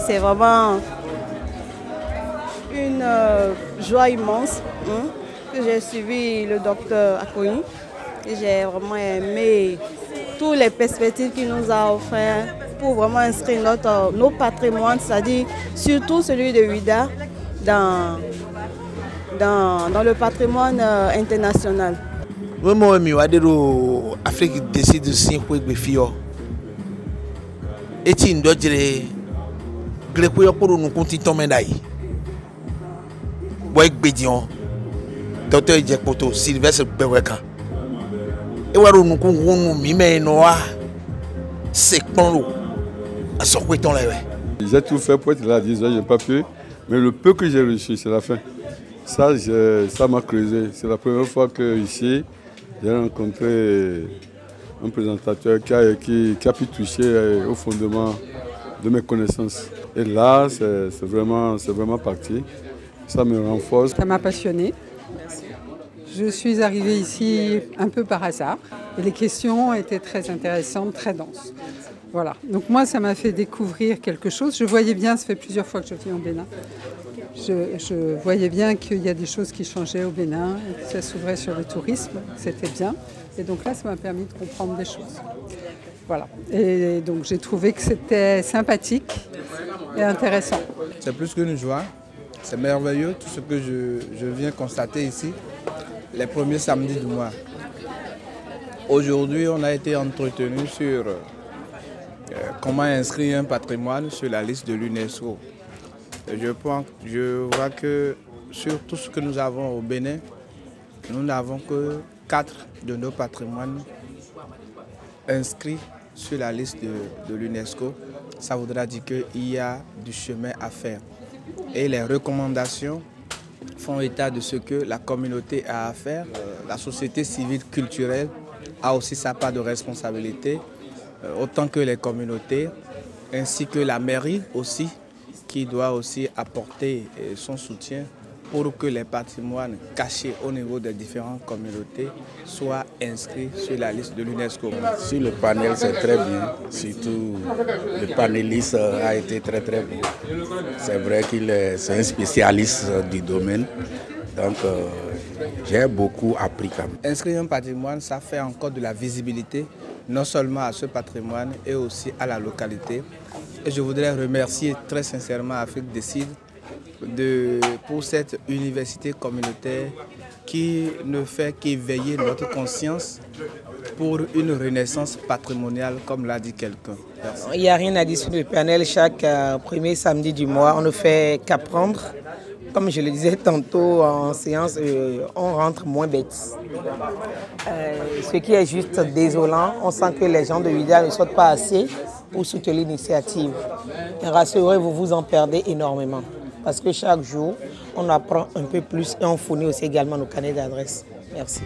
C'est vraiment une joie immense que j'ai suivi le docteur Akoyi. J'ai vraiment aimé toutes les perspectives qu'il nous a offertes pour vraiment inscrire nos patrimoines, c'est-à-dire surtout celui de Ouidah dans le patrimoine international. Moi, l'Afrique décide de s'y faire. Et il doit dire que les pays pour nous continuer à mener. Boy Bédion, docteur Djekpoto, Sylvestre Beweka. Et voilà, nous avons mis c'est qu'on a sorti ton lait. J'ai tout fait pour être là, je n'ai pas pu, mais le peu que j'ai reçu, c'est la fin. Ça m'a creusé. C'est la première fois que ici, j'ai rencontré un présentateur qui a pu toucher au fondement de mes connaissances. Et là, c'est vraiment parti. Ça me renforce. Ça m'a passionnée. Je suis arrivée ici un peu par hasard et les questions étaient très intéressantes, très denses. Voilà. Donc moi, ça m'a fait découvrir quelque chose. Je voyais bien, ça fait plusieurs fois que je viens au Bénin. Je voyais bien qu'il y a des choses qui changeaient au Bénin, que ça s'ouvrait sur le tourisme, c'était bien. Et donc là, ça m'a permis de comprendre des choses. Voilà. Et donc j'ai trouvé que c'était sympathique et intéressant. C'est plus qu'une joie. C'est merveilleux tout ce que je viens constater ici, les premiers samedis du mois. Aujourd'hui, on a été entretenu sur comment inscrire un patrimoine sur la liste de l'UNESCO. Je vois que sur tout ce que nous avons au Bénin, nous n'avons que 4 de nos patrimoines inscrits sur la liste de l'UNESCO. Ça voudra dire qu'il y a du chemin à faire. Et les recommandations font état de ce que la communauté a à faire. La société civile culturelle a aussi sa part de responsabilité, autant que les communautés, ainsi que la mairie aussi, qui doit aussi apporter son soutien pour que les patrimoines cachés au niveau des différentes communautés soient inscrits sur la liste de l'UNESCO. Sur le panel, c'est très bien. Surtout, le panéliste a été très bon. C'est vrai c'est un spécialiste du domaine. Donc, j'ai beaucoup appris quand même. Inscrire un patrimoine, ça fait encore de la visibilité, non seulement à ce patrimoine, et aussi à la localité. Et je voudrais remercier très sincèrement Afrique Décide pour cette université communautaire qui ne fait qu'éveiller notre conscience pour une renaissance patrimoniale, comme l'a dit quelqu'un. Il n'y a rien à dire sur le panel. Chaque premier samedi du mois, on ne fait qu'apprendre. Comme je le disais tantôt en séance, on rentre moins bête. Ce qui est juste désolant, on sent que les gens de Ouidah ne sautent pas assez pour soutenir l'initiative. Rassurez-vous, vous en perdez énormément. Parce que chaque jour, on apprend un peu plus et on fournit aussi également nos carnets d'adresses. Merci.